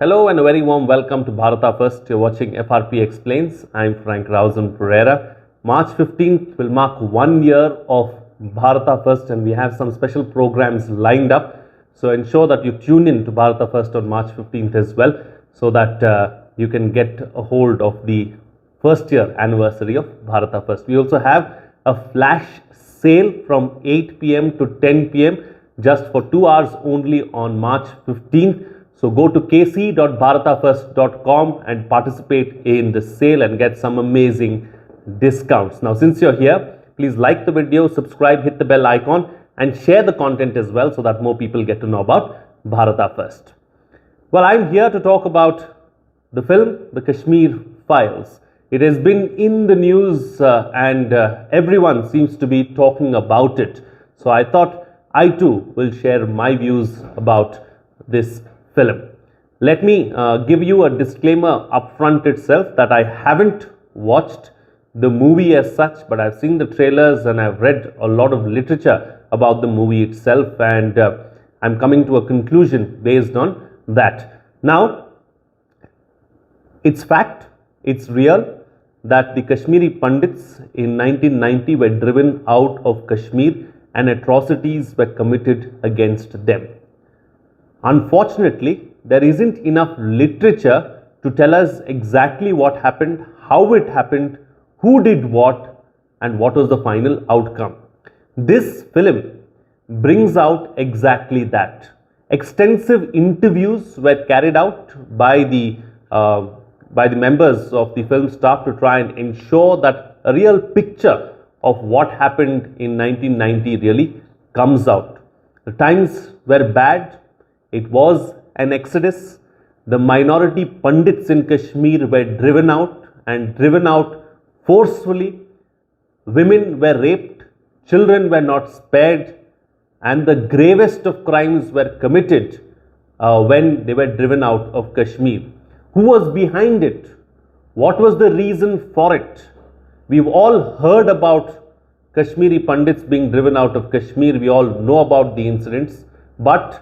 Hello and a very warm welcome to Bharata First. You're watching FRP Explains. I'm Frankrausanpereira. March 15th will mark 1 year of Bharata First and we have some special programs lined up. So ensure that you tune in to Bharata First on March 15th as well so that you can get a hold of the first year anniversary of Bharata First. We also have a flash sale from 8 p.m. to 10 p.m. just for 2 hours only on March 15th. So go to kc.bharatafirst.com and participate in the sale and get some amazing discounts. Now, since you're here, please like the video, subscribe, hit the bell icon and share the content as well so that more people get to know about Bharata First. Well, I'm here to talk about the film, The Kashmir Files. It has been in the news and everyone seems to be talking about it. So I thought I too will share my views about this film. Let me give you a disclaimer upfront itself that I haven't watched the movie as such, but I've seen the trailers and I've read a lot of literature about the movie itself, and I'm coming to a conclusion based on that. Now, it's fact, it's real that the Kashmiri Pandits in 1990 were driven out of Kashmir and atrocities were committed against them. Unfortunately, there isn't enough literature to tell us exactly what happened, how it happened, who did what, and what was the final outcome. This film brings out exactly that. Extensive interviews were carried out by the members of the film staff to try and ensure that a real picture of what happened in 1990 really comes out. The times were bad. It was an exodus. The minority Pandits in Kashmir were driven out and driven out forcefully. Women were raped, children were not spared, and the gravest of crimes were committed when they were driven out of Kashmir. Who was behind it? What was the reason for it? We've all heard about Kashmiri Pandits being driven out of Kashmir. We all know about the incidents, but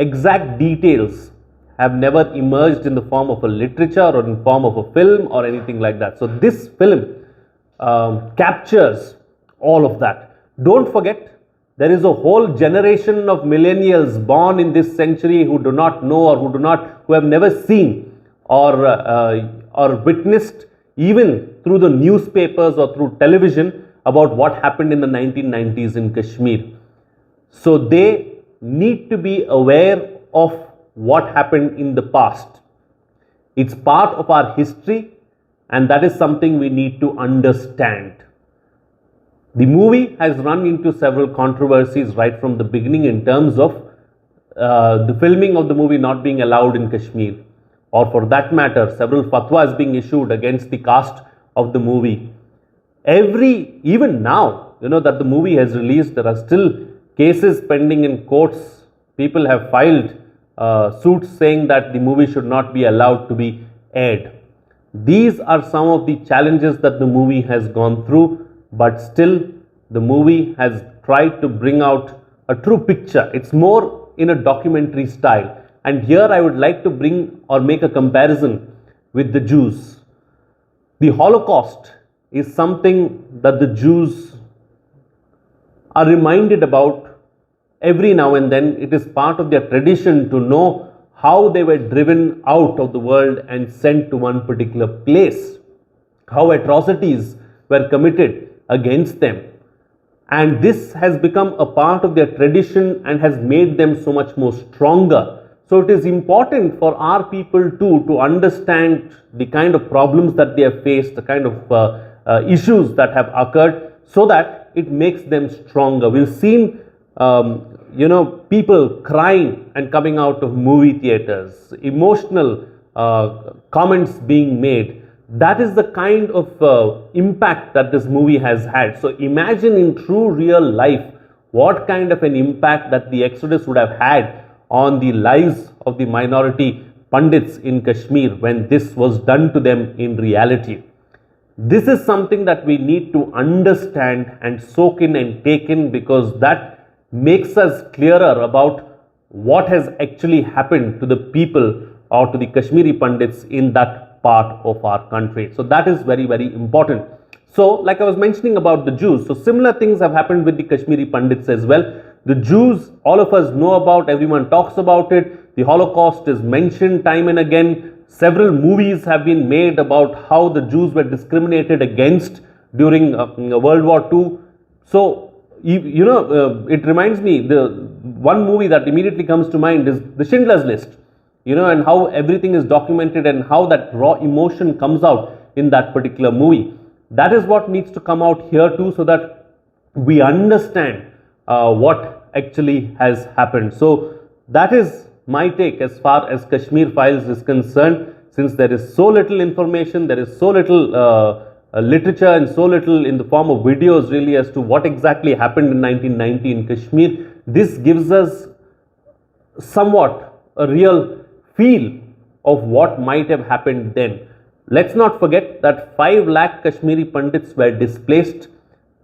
exact details have never emerged in the form of a literature or in form of a film or anything like that. So this film captures all of that. Don't forget, there is a whole generation of millennials born in this century who do not know or who have never seen or witnessed even through the newspapers or through television about what happened in the 1990s in Kashmir. So they need to be aware of what happened in the past. It's part of our history and that is something we need to understand. The movie has run into several controversies right from the beginning in terms of the filming of the movie not being allowed in Kashmir, or for that matter several fatwas being issued against the cast of the movie. Even now, that the movie has released, there are still cases pending in courts. People have filed suits saying that the movie should not be allowed to be aired. These are some of the challenges that the movie has gone through, but still the movie has tried to bring out a true picture. It's more in a documentary style. And here I would like to bring or make a comparison with the Jews. The Holocaust is something that the Jews are reminded about every now and then. It is part of their tradition to know how they were driven out of the world and sent to one particular place, how atrocities were committed against them. And this has become a part of their tradition and has made them so much more stronger. So it is important for our people too to understand the kind of problems that they have faced, the kind of issues that have occurred, so that it makes them stronger. We've seen people crying and coming out of movie theaters, emotional comments being made. That is the kind of impact that this movie has had. So imagine in true real life what kind of an impact that the Exodus would have had on the lives of the minority Pandits in Kashmir when this was done to them in reality. This is something that we need to understand and soak in and take in, because makes us clearer about what has actually happened to the people or to the Kashmiri Pandits in that part of our country. So that is very, very important. So like I was mentioning about the Jews, so similar things have happened with the Kashmiri Pandits as well. The Jews, all of us know about, everyone talks about it. The Holocaust is mentioned time and again. Several movies have been made about how the Jews were discriminated against during World War II. So, it reminds me, the one movie that immediately comes to mind is The Schindler's List, and how everything is documented and how that raw emotion comes out in that particular movie. That is what needs to come out here too, so that we understand what actually has happened. So that is my take as far as Kashmir Files is concerned. Since there is so little information, there is so little literature and so little in the form of videos really as to what exactly happened in 1990 in Kashmir, this gives us somewhat a real feel of what might have happened then. Let's not forget that 5 lakh Kashmiri Pandits were displaced,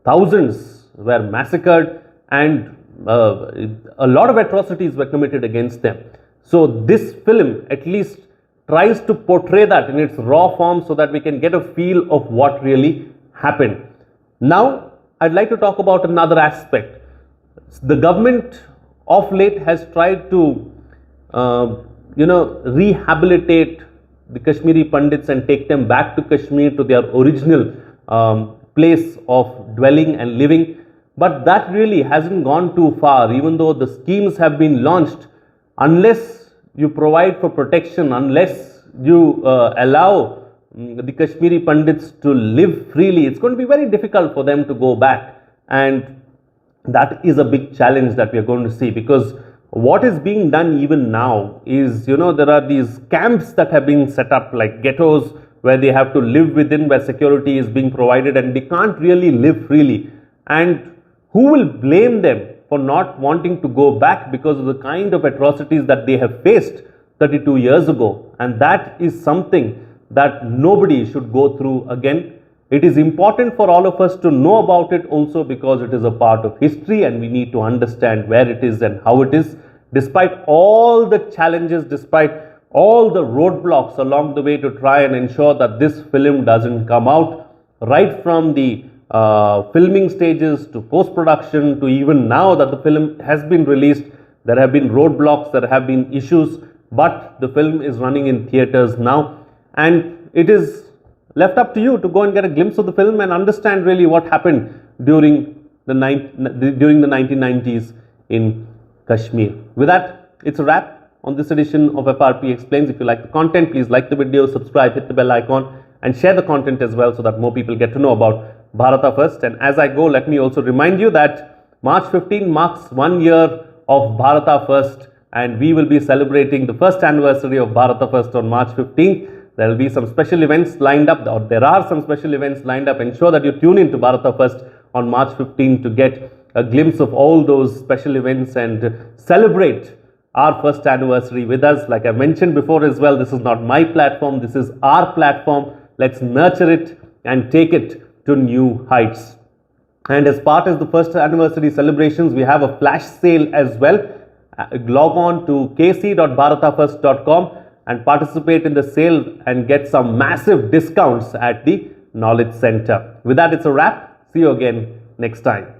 thousands were massacred, and a lot of atrocities were committed against them. So this film at least tries to portray that in its raw form so that we can get a feel of what really happened. Now, I'd like to talk about another aspect. The government of late has tried to, rehabilitate the Kashmiri Pandits and take them back to Kashmir, to their original place of dwelling and living. But that really hasn't gone too far, even though the schemes have been launched. Unless you provide for protection, unless you allow the Kashmiri Pandits to live freely, it's going to be very difficult for them to go back. And that is a big challenge that we are going to see, because what is being done even now is, there are these camps that have been set up, like ghettos, where they have to live within, where security is being provided, and they can't really live freely. And who will blame them for not wanting to go back because of the kind of atrocities that they have faced 32 years ago? And that is something that nobody should go through again. It is important for all of us to know about it also, because it is a part of history and we need to understand where it is and how it is. Despite all the challenges, despite all the roadblocks along the way to try and ensure that this film doesn't come out, right from the filming stages to post-production to even now that the film has been released, there have been roadblocks, there have been issues, but the film is running in theaters now, and it is left up to you to go and get a glimpse of the film and understand really what happened during the 1990s in Kashmir. With that, it's a wrap on this edition of FRP Explains. If you like the content, please like the video, subscribe, hit the bell icon, and share the content as well so that more people get to know about Bharata First. And as I go, let me also remind you that March 15 marks 1 year of Bharata First, and we will be celebrating the first anniversary of Bharata First on March 15th. There will be some special events lined up, or there are some special events lined up. Ensure that you tune in to Bharata First on March 15 to get a glimpse of all those special events and celebrate our first anniversary with us. Like I mentioned before as well, this is not my platform, this is our platform. Let's nurture it and take it to new heights. And as part of the first anniversary celebrations, we have a flash sale as well. Log on to kc.bharatafirst.com and participate in the sale and get some massive discounts at the Knowledge Center. With that, it's a wrap. See you again next time.